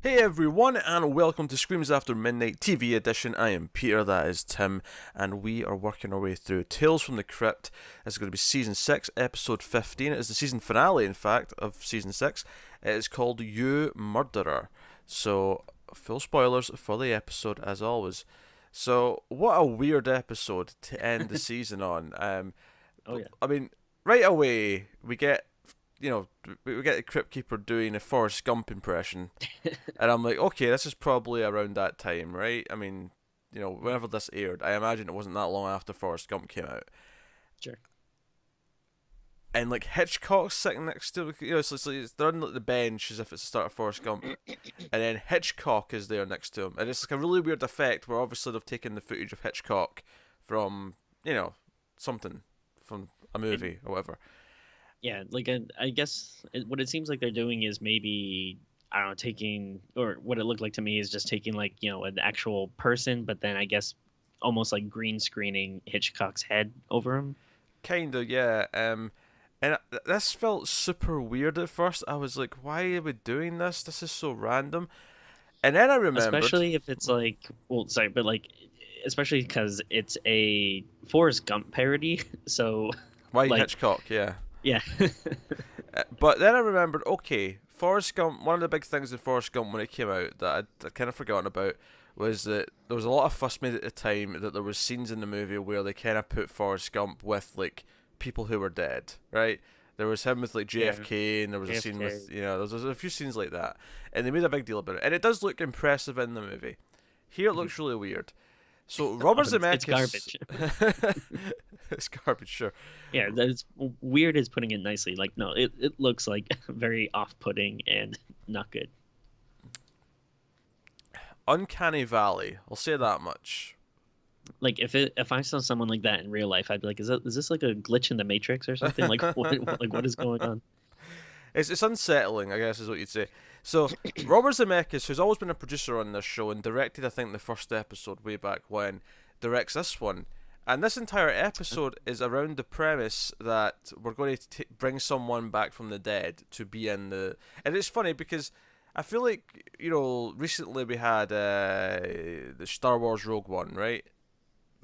Hey everyone, and welcome to Screams After Midnight TV edition. I am Peter, that is Tim, and we are working our way through Tales from the Crypt. It's going to be Season 6, Episode 15. It is the season finale, in fact, of Season 6. It is called You Murderer. So, full spoilers for the episode, as always. So, what a weird episode to end the season on. Oh yeah. I mean, right away, we get we get the Crypt Keeper doing a Forrest Gump impression, and I'm like, okay, this is probably around that time, right? I mean, whenever this aired, I imagine it wasn't that long after Forrest Gump came out. Sure. And like Hitchcock's sitting next to, they're on like, the bench as if it's the start of Forrest Gump, and then Hitchcock is there next to him, and it's like a really weird effect where obviously they've taken the footage of Hitchcock from something from a And movie or whatever. yeah, I guess what it seems like they're doing is maybe I don't know, taking or what it looked like to me is just taking like an actual person, but then I guess almost like green screening Hitchcock's head over him. Kinda, yeah. And this felt super weird at first. I was like, why are we doing this? This is so random. And then I remembered, Especially if it's like, well, sorry, but like, especially because it's a Forrest Gump parody. So, why like, Hitchcock, yeah. yeah, But then I remembered, okay, Forrest Gump, one of the big things in Forrest Gump when it came out that I'd kind of forgotten about was that there was a lot of fuss made at the time that there was scenes in the movie where they kind of put Forrest Gump with, like, people who were dead, right? There was him with, like, yeah, JFK, and there was a scene JFK. with, there was a few scenes like that. And they made a big deal about it. And it does look impressive in the movie. Here it looks really weird. So Oh, Robert it's Zemeckis, garbage. it's garbage, sure. Yeah, that's weird is putting it nicely. Like, no, it looks like very off-putting and not good. Uncanny Valley, I'll say that much. Like, if I saw someone like that in real life, I'd be like, is this like a glitch in the Matrix or something? Like, what is going on? It's unsettling, I guess is what you'd say. So Robert Zemeckis, who's always been a producer on this show and directed, I think, the first episode way back when, directs this one. And this entire episode is around the premise that we're going to bring someone back from the dead to be in the. And it's funny because I feel like recently we had the Star Wars Rogue One, right?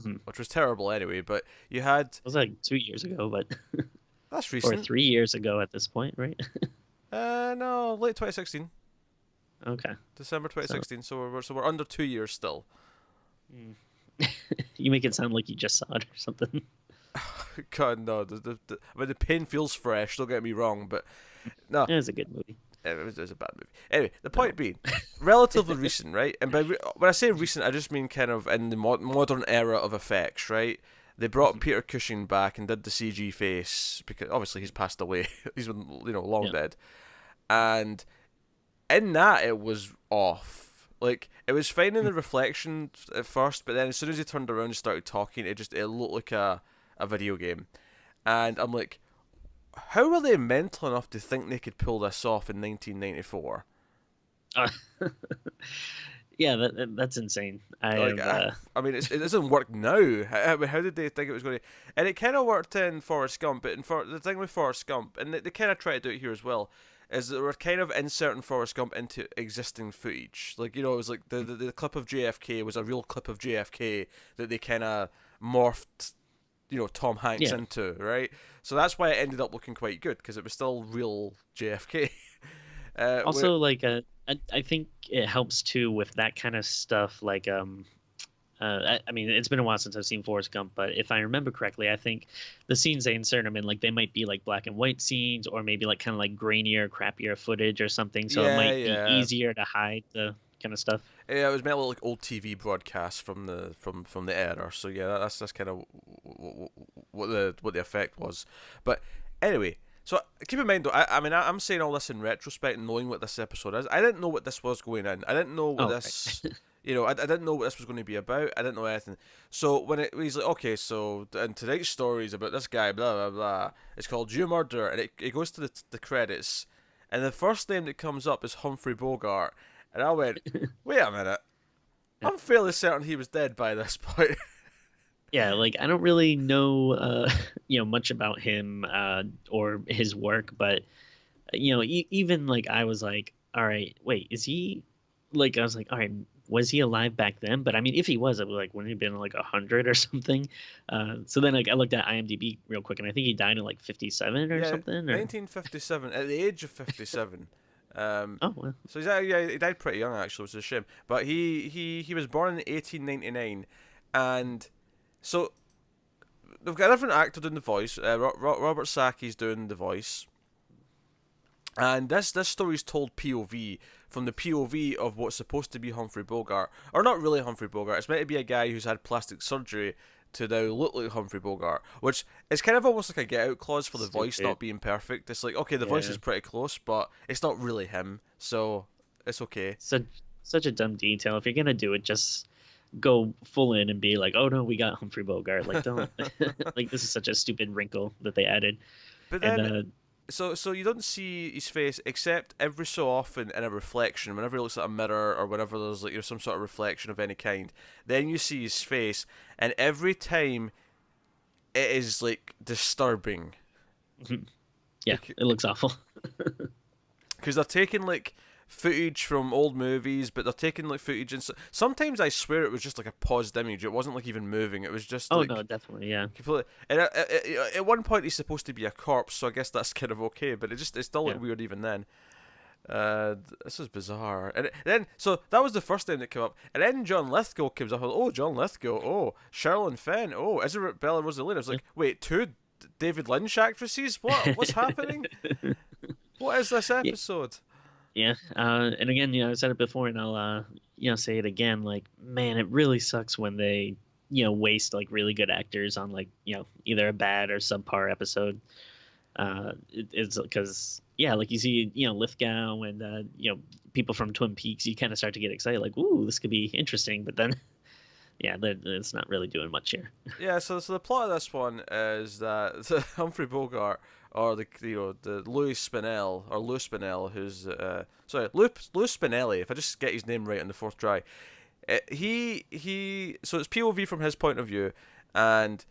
Mhm. Which was terrible anyway. But you had It was like 2 years ago, but that's or recent. 3 years ago at this point, right? No, late 2016, Okay, December so 2016. So we're under 2 years still. mm. You make it sound like you just saw it or something. God, no. I mean, the pain feels fresh. Don't get me wrong, but no, It was a good movie. it was a bad movie. Anyway, the No. point being, relatively recent, right? And when I say recent, I just mean kind of in the modern era of effects, right? They brought Mhm. Peter Cushing back and did the CG face because obviously he's passed away. He's been long Yeah. dead, and in that it was off. Like it was fine in the reflection at first, but then as soon as he turned around and started talking, it looked like a video game. And I'm like, how were they mental enough to think they could pull this off in 1994? Uh, yeah, that's insane. I Like, have I mean, it doesn't work now. I mean, how did they think it was going to? And it kind of worked in Forrest Gump, but the thing with Forrest Gump, and they kind of try to do it here as well, is that we're kind of inserting Forrest Gump into existing footage. Like, it was like the clip of JFK was a real clip of JFK that they kind of morphed, Tom Hanks yeah. into, right? So that's why it ended up looking quite good because it was still real JFK. Where, Also, like, I think it helps too with that kind of stuff. Like, I mean, it's been a while since I've seen Forrest Gump, but if I remember correctly, I think the scenes they insert them in, like, they might be like black and white scenes, or maybe like kind of like grainier, crappier footage or something. So it yeah, might be yeah. easier to hide the kind of stuff. Yeah, it was meant to look like old TV broadcasts from the era. So yeah, that's kind of what the effect was. But anyway, so keep in mind though, I mean I'm saying all this in retrospect, knowing what this episode is. I didn't know what this was going in. I didn't know what Oh, this. I didn't know what this was going to be about. I didn't know anything. So when he's like, okay, so and tonight's story is about this guy, blah blah blah. It's called You Murder, and it goes to the credits, and the first name that comes up is Humphrey Bogart, and I went, wait a minute, right. I'm fairly certain he was dead by this point. Yeah, like I don't really know much about him or his work, but even like I was like, all right, wait, is he? like I was like, all right, was he alive back then? But I mean, if he was, it was like, wouldn't he have been like 100 or something? So then like I looked at IMDb real quick, and I think he died in like 57 or Yeah, something. Or 1957, at the age of 57. Um, oh well, so yeah, he died pretty young actually, which is a shame. But he was born in 1899, and so they've got a different actor doing the voice. Robert Saki's doing the voice, and this story's told POV, from the POV of what's supposed to be Humphrey Bogart, or not really Humphrey Bogart. It's meant to be a guy who's had plastic surgery to now look like Humphrey Bogart, which is kind of almost like a get out clause for the voice stupid. not being perfect. It's like, okay, the voice Yeah, is pretty close, but it's not really him, so it's okay. such a dumb detail. If you're gonna do it, just go full in and be like, oh no, we got Humphrey Bogart. Like don't like this is such a stupid wrinkle that they added. But And then so you don't see his face except every so often in a reflection. Whenever he looks at a mirror or whenever there's like some sort of reflection of any kind, then you see his face, and every time it is like disturbing. yeah, it looks awful. Because they're taking like footage from old movies, but they're taking like footage, and sometimes I swear it was just like a paused image. It wasn't like even moving. It was just Oh like no, definitely, yeah. completely. And at one point he's supposed to be a corpse, so I guess that's kind of okay. But it still Yeah. looked weird even then. This is bizarre. And then so that was the first thing that came up, and then John Lithgow comes up. Oh, John Lithgow. Oh, Sherilyn Fenn. Oh, Isabella Rossellini. I was like, wait, two David Lynch actresses? What's happening? What is this Yeah, episode? yeah. And again, I said it before, and I'll say it again. Like, man, it really sucks when they waste like really good actors on like either a bad or subpar episode. It's because yeah, like you see Lithgow and people from Twin Peaks, you kind of start to get excited, like, ooh, this could be interesting, but then yeah, it's not really doing much here. Yeah, so the plot of this one is that Humphrey Bogart, or the Louis Spinell, or Lou Spinell, who's Lou Spinelli, if I just get his name right on the fourth try, so it's POV from his point of view, and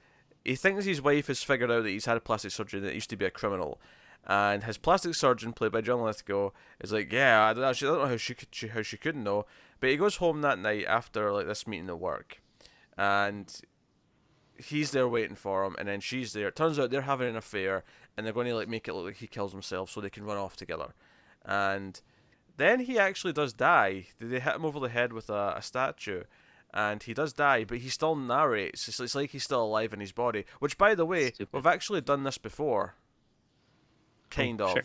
he thinks his wife has figured out that he's had a plastic surgery and that he used to be a criminal. And his plastic surgeon, played by John Lithgow, is like, yeah, I don't know how she couldn't know, but he goes home that night after like this meeting at work, and he's there waiting for him, and then she's there. It turns out they're having an affair, and they're going to like make it look like he kills himself so they can run off together. And then he actually does die. They hit him over the head with a statue, and he does die, but he still narrates. It's like he's still alive in his body. Which, by the way, Stupid. we've actually done this before. Oh, Kind of. sure.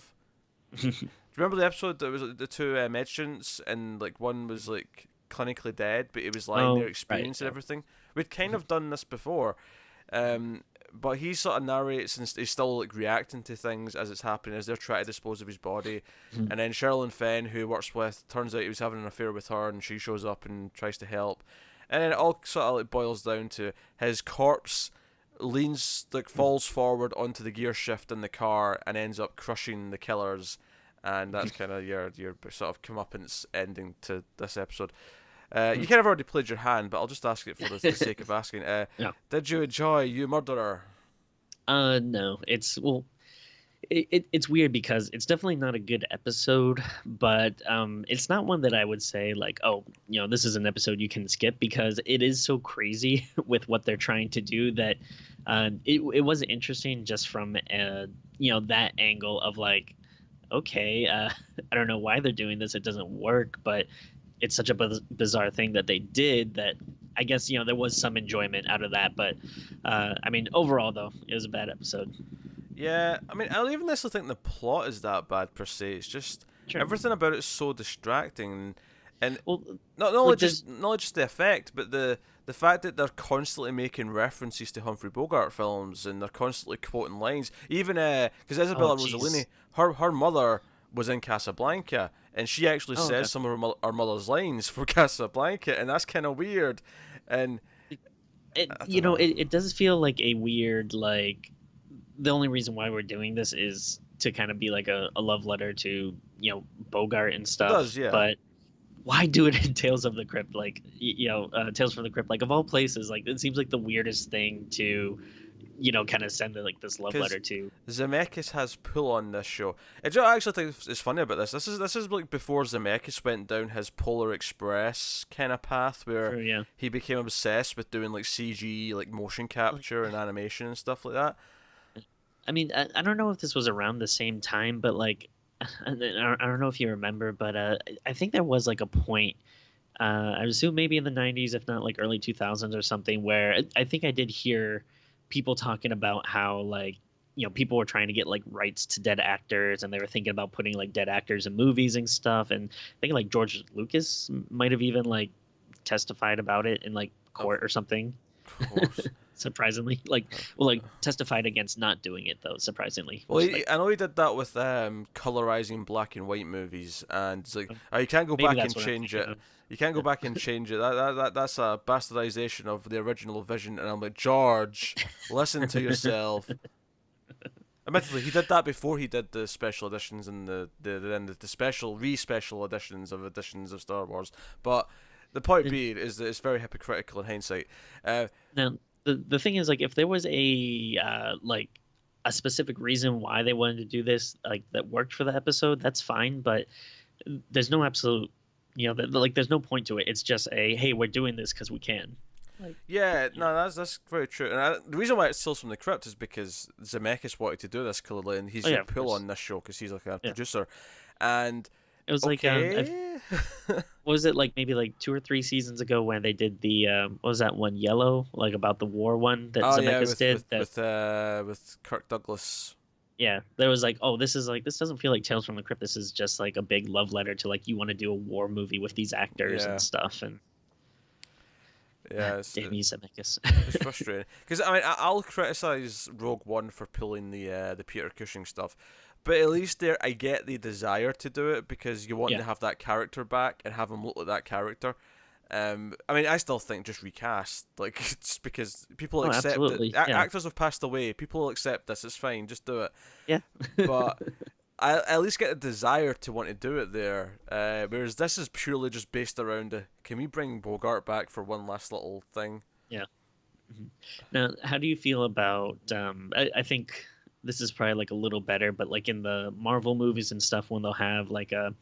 Do you remember the episode that was the two med students, and like one was like clinically dead, but he was lying Oh, there right, experiencing yeah. everything? We'd kind of done this before, but he sort of narrates and he's still like reacting to things as it's happening, as they're trying to dispose of his body. Mhm. And then Sherilyn Fenn, who he works with, turns out he was having an affair with her, and she shows up and tries to help. And then it all sort of like boils down to his corpse falls forward onto the gear shift in the car and ends up crushing the killers, and that's kind of your sort of comeuppance ending to this episode. You kind of already played your hand, but I'll just ask it for the sake of asking. Yeah. Did you enjoy You Murderer? No, it's weird because it's definitely not a good episode, but it's not one that I would say like, oh, this is an episode you can skip, because it is so crazy with what they're trying to do that it was interesting just from that angle of like, okay, I don't know why they're doing this, it doesn't work, but it's such a bizarre thing that they did that I guess there was some enjoyment out of that, but I mean overall though it was a bad episode. Yeah, I mean, I don't even necessarily think the plot is that bad per se. It's just Sure. everything about it is so distracting, and Well, not well, only there's just the effect, but the fact that they're constantly making references to Humphrey Bogart films, and they're constantly quoting lines. Even because oh Isabella jeez. Rossellini, her mother was in Casablanca, and she actually Oh, okay. says some of her mother's lines for Casablanca, and that's kind of weird. And It I don't know. it does feel like a weird, like, the only reason why we're doing this is to kind of be like a love letter to Bogart and It does, stuff, yeah. but why do it in Tales of the Crypt? Like Tales from the Crypt, like of all places, like it seems like the weirdest thing to kind of send like this love Because letter to. Zemeckis has pull on this show. I actually think it's funny about this. This is like before Zemeckis went down his Polar Express kind of path, where True, yeah. he became obsessed with doing like CG, like motion Like, capture and animation and stuff like that. I mean, I don't know if this was around the same time, but like, I don't know if you remember, but I think there was like a point. I assume maybe in the '90s, if not like early 2000s or something, where I think I did hear people talking about how like people were trying to get like rights to dead actors, and they were thinking about putting like dead actors in movies and stuff. And I think like George Lucas might have even like testified about it in like Of court or something. course. Surprisingly, like, well, like testified against not doing it though. Surprisingly, Well, which like I know he did that with colorizing black and white movies, and it's like, oh, you can't go maybe back and that's what I'm change it. thinking of. You can't go back and change it. That's a bastardization of the original vision. And I'm like, George, listen to yourself. Admittedly, he did that before he did the special editions and the special re-special editions of Star Wars. But the point And being is that it's very hypocritical in hindsight. now the thing is like if there was like a specific reason why they wanted to do this like that worked for the episode, that's fine. But there's no absolute, like there's no point to it. It's just a hey, we're doing this because we can. Like, Yeah, yeah. no, that's very true. And the reason why it's Tales from the Crypt is because Zemeckis wanted to do this clearly, and he's Oh yeah, got of pull course. on this show because he's like a Yeah. producer. And It was like okay, what was it like maybe like 2 or 3 seasons ago when they did the what was that one Yellow, like about the war one that oh yeah, Zemeckis did that. with Kirk Douglas. Yeah, there was like, oh, this doesn't feel like Tales from the Crypt. This is just like a big love letter to like you want to do a war movie with these actors Yeah, and stuff. And yeah, damn you, Zemeckis. it's frustrating because I mean I'll criticize Rogue One for pulling the Peter Cushing stuff, but at least there I get the desire to do it because you want Yeah. to have that character back and have him look like that character. I mean, I still think just recast, like, it's because people Oh, accept it. absolutely. Yeah. Actors have passed away. People will accept this. It's fine. Just do it. Yeah. But I at least get a desire to want to do it there. Whereas this is purely just based around can we bring Bogart back for one last little thing? Yeah. Mhm. Now, how do you feel about? I think this is probably like a little better, but like in the Marvel movies and stuff, when they'll have like a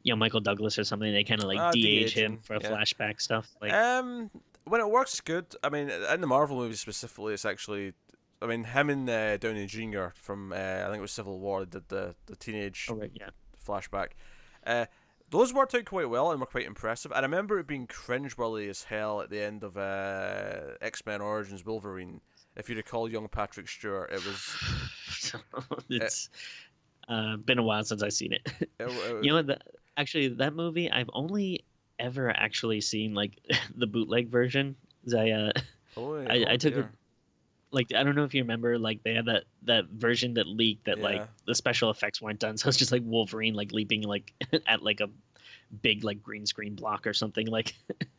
Michael Douglas or something, they kind of like de-age him De-aging. for Yeah. flashback stuff. Like, When it works, good. I mean, in the Marvel movies specifically, it's actually. I mean, him and Downey Jr. from I think it was Civil War did the teenage oh right, yeah, flashback. Uh, those worked out quite well and were quite impressive. I remember it being cringeworthy as hell at the end of X-Men Origins Wolverine. If you recall, young Patrick Stewart, it was. It, it's been a while since I've seen it. it, You know what? Actually, that movie I've only ever actually seen like the bootleg version. 'Cause oh, I oh took a dear. like I don't know if you remember like they had that version that leaked that like Yeah. the special effects weren't done, so it's just like Wolverine like leaping like at like a big like green screen block or something like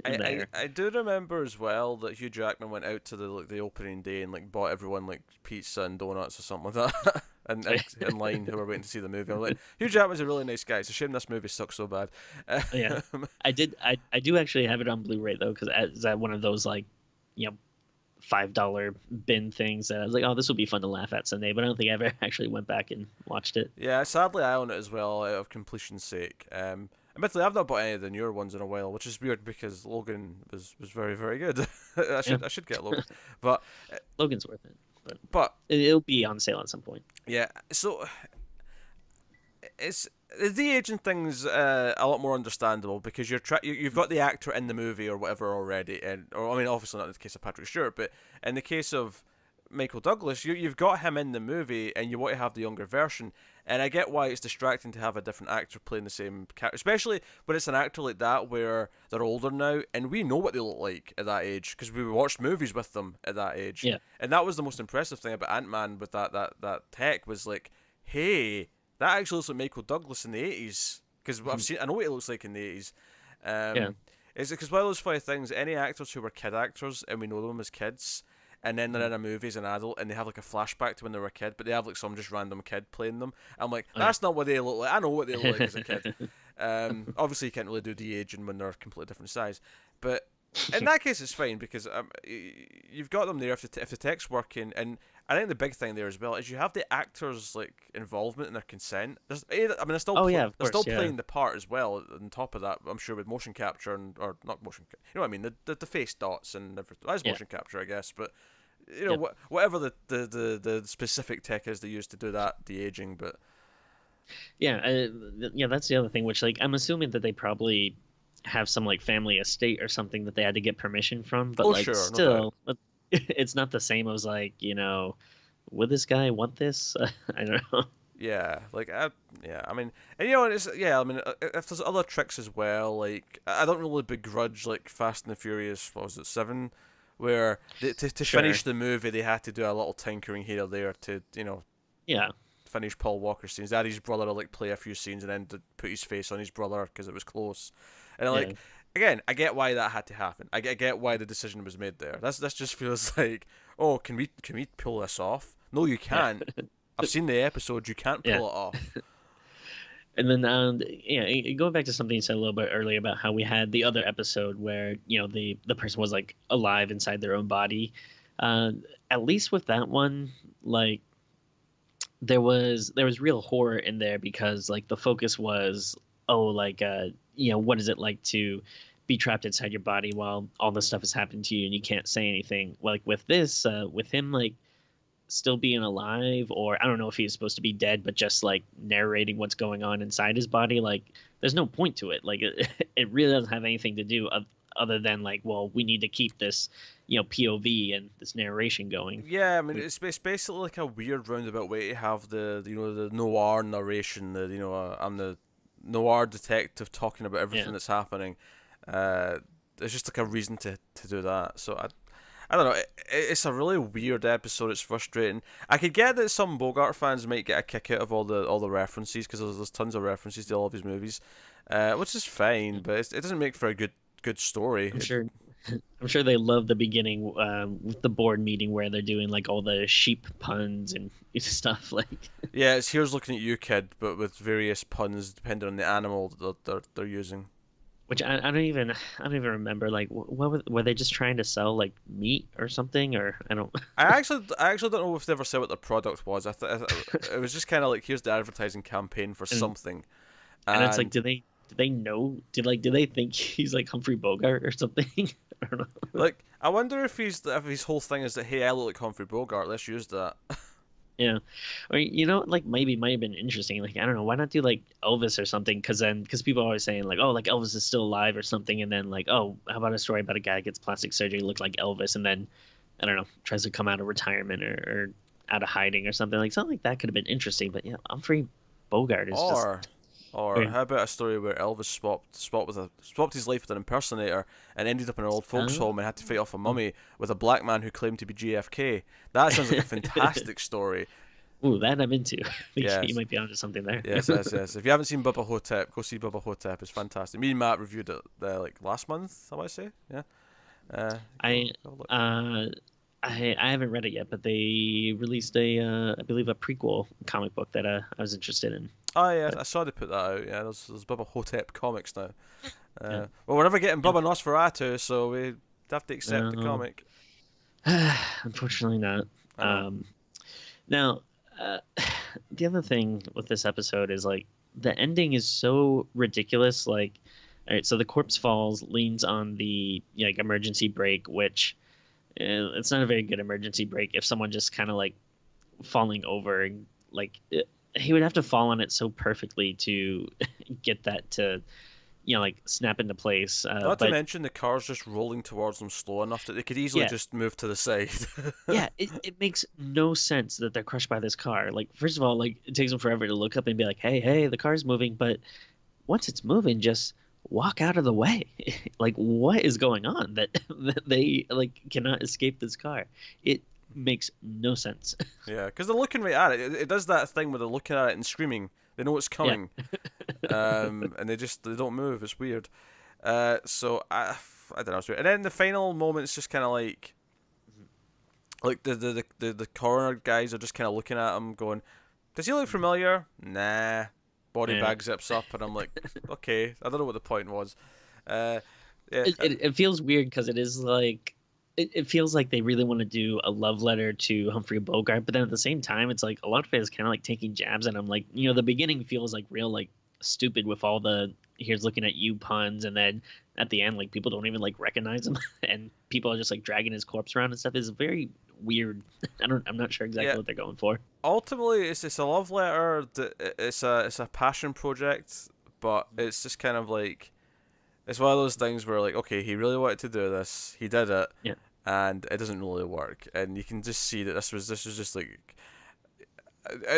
in there. I do remember as well that Hugh Jackman went out to the opening day and like bought everyone like pizza and donuts or something like that, and in line who were waiting to see the movie. I'm like, Hugh Jackman's a really nice guy. It's a shame this movie sucks so bad. Yeah, I do actually have it on Blu-ray though because it's at one of those like you know $5 bin things that I was like, oh, this will be fun to laugh at someday. But I don't think I ever actually went back and watched it. Yeah, sadly I own it as well out of completion's sake. Admittedly, I've not bought any of the newer ones in a while, which is weird because Logan was very very good. Yeah. I should get Logan, but Logan's worth it, but but it'll be on sale at some point. yeah. So it's the de-aging thing's a lot more understandable because you've got the actor in the movie or whatever already, and or I mean obviously not in the case of Patrick Stewart, but in the case of Michael Douglas, you've got him in the movie and you want to have the younger version. And I get why it's distracting to have a different actor playing the same character, especially when it's an actor like that where they're older now and we know what they look like at that age because we watched movies with them at that age. Yeah. And that was the most impressive thing about Ant-Man with that tech was like, hey, that actually looks like Michael Douglas in the 80s because I know what he looks like in the 80s. Yeah. It's because one of those funny things, any actors who were kid actors and we know them as kids, and then they're in a movie as an adult and they have like a flashback to when they were a kid, but they have like some just random kid playing them. I'm like, that's not what they look like. I know what they look like as a kid. Obviously, you can't really do de-aging when they're a completely different size, but in that case, it's fine because you've got them there if the tech's working, and I think the big thing there as well is you have the actors like involvement and their consent. They're still Oh yeah, of they're still course, yeah, playing the part as well. On top of that, I'm sure with motion capture or not motion, you know what I mean, the face dots and everything. That's yeah, motion capture, I guess, but yep, whatever the specific tech is they use to do that de aging, but yeah, yeah. That's the other thing, which like I'm assuming that they probably have some like family estate or something that they had to get permission from, but oh like sure, no doubt. still, it's not the same as like would this guy want this? I don't know. Yeah, like yeah, I mean, and it's yeah, I mean, if there's other tricks as well, like I don't really begrudge like Fast and the Furious, what was it, 7, where to Sure. finish the movie they had to do a little tinkering here or there to Yeah. finish Paul Walker's scenes. They had his brother to like play a few scenes and then to put his face on his brother because it was close, and Yeah. like again, I get why that had to happen. I get why the decision was made there. This just feels like, oh, can we pull this off? No, you Yeah. can't. I've seen the episode. You can't Yeah. pull it off. And then yeah, going back to something you said a little bit earlier about how we had the other episode where, the person was like alive inside their own body. Uh at least with that one, like there was real horror in there because like the focus was, oh, like what is it like to be trapped inside your body while all this stuff is happening to you and you can't say anything. Like with this, with him like still being alive, or I don't know if he's supposed to be dead but just like narrating what's going on inside his body, like there's no point to it. Like it really doesn't have anything to do other than like, well, we need to keep this POV and this narration going. Yeah, I mean it's basically like a weird roundabout way to have the noir narration. I'm the noir detective talking about Yeah. everything that's happening. There's just like a reason to do that. So I don't know. It's a really weird episode. It's frustrating. I could get that some Bogart fans might get a kick out of all the references because there's tons of references to all of his movies, which is fine, but it doesn't make for a good story. I'm sure. I'm sure they love the beginning with the board meeting where they're doing like all the sheep puns and stuff. Like, Yeah, it's here's looking at you, kid, but with various puns depending on the animal that they're using. which I don't even remember. Like, what were they just trying to sell like meat or something? Or I don't. I actually don't know if they ever said what the product was. It was just kind of like here's the advertising campaign for and something, and it's like, and do they know? Do they think he's like Humphrey Bogart or something? I don't know. like I wonder if his whole thing is that hey I look like Humphrey Bogart, let's use that. Yeah, or like maybe it might have been interesting. Like, I don't know, why not do like Elvis or something? Because people are always saying like, oh, like Elvis is still alive or something, and then like, oh, how about a story about a guy that gets plastic surgery, look like Elvis, and then I don't know, tries to come out of retirement or out of hiding or something like that could have been interesting. But yeah, Humphrey Bogart is just Or or weird. how about a story where Elvis swapped his life with an impersonator and ended up in an old folks Oh, home and had to fight off a mummy with a black man who claimed to be JFK. That sounds like a fantastic story. ooh, that I'm into. I think you Yes. might be onto something there. Yes. If you haven't seen Bubba Hotep, go see Bubba Hotep. It's fantastic. Me and Matt reviewed it like last month, I might say. Yeah. I Go have a look. uh I haven't read it yet, but they released I believe a prequel comic book that I was interested in. Oh yeah, But I saw they put that out. Yeah, there's Bubba Hotep comics now. yeah, Well, we're never getting yeah. Bubba Nosferatu, so we have to accept the No, comic. unfortunately not. I know. Um, now, the other thing with this episode is like the ending is so ridiculous. Like, all right, so the corpse falls, leans on the like emergency brake, which it's not a very good emergency brake if someone just kind of like falling over and like he would have to fall on it so perfectly to get that to like snap into place. Not to But mention the car's just rolling towards them slow enough that they could easily yeah, just move to the side. yeah, it makes no sense that they're crushed by this car. Like, first of all, like it takes them forever to look up and be like, hey, the car's moving. But once it's moving, just walk out of the way. Like, what is going on that they like cannot escape this car? It makes no sense. Yeah, because they're looking right at it. It does that thing where they're looking at it and screaming. They know it's Yeah. coming, and they don't move. It's weird. So I don't know. It's weird. And then the final moment's just kind of like the coroner guys are just kind of looking at him, going, "Does he look familiar?" Nah. Body Yeah. bag zips up, and I'm like, okay, I don't know what the point was. Uh, Yeah, it feels weird because it is like it feels like they really want to do a love letter to Humphrey Bogart, but then at the same time, it's like a lot of it is kind of like taking jabs, and I'm like, the beginning feels like real like stupid with all the here's looking at you puns, and then at the end, like people don't even like recognize him, and people are just like dragging his corpse around and stuff. Is very weird. I'm not sure exactly yeah. what they're going for. Ultimately, it's a love letter. It's a passion project, but it's just kind of like it's one of those things where like, okay, he really wanted to do this, he did it, Yeah, and it doesn't really work, and you can just see that this was just like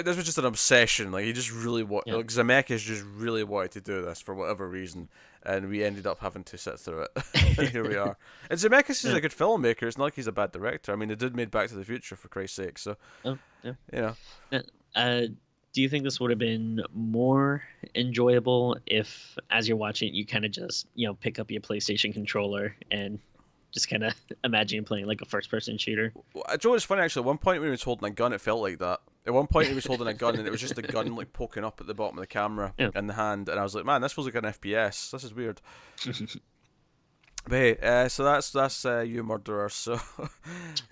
this was just an obsession. Like he just really yeah, like Zemeckis just really wanted to do this for whatever reason, and we ended up having to sit through it. And here we are. And Zemeckis is yeah. a good filmmaker. It's not like he's a bad director. I mean, the dude made Back to the Future for Christ's sake. So Oh, yeah. you know, Uh, uh, do you think this would have been more enjoyable if, as you're watching, you kind of just, pick up your PlayStation controller and just kind of imagine playing like a first-person shooter? Joe, it's funny actually. At one point when he was holding a gun, it felt like that. At one point he was holding a gun, and it was just the gun like poking up at the bottom of the camera Yeah. in the hand, and I was like, man, this feels like an FPS. This is weird. But hey, so that's you murderer. So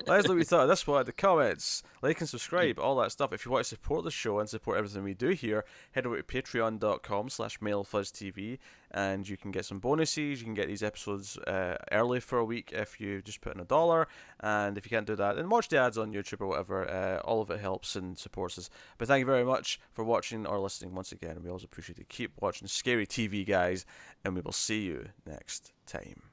let us know what you thought of this one. The comments, like and subscribe, all that stuff. If you want to support the show and support everything we do here, head over to patreon.com/mailfuzztv, and you can get some bonuses. You can get these episodes early for a week if you just put in $1. And if you can't do that, then watch the ads on YouTube or whatever. All of it helps and supports us. But thank you very much for watching or listening once again. We always appreciate it. Keep watching scary TV, guys, and we will see you next time.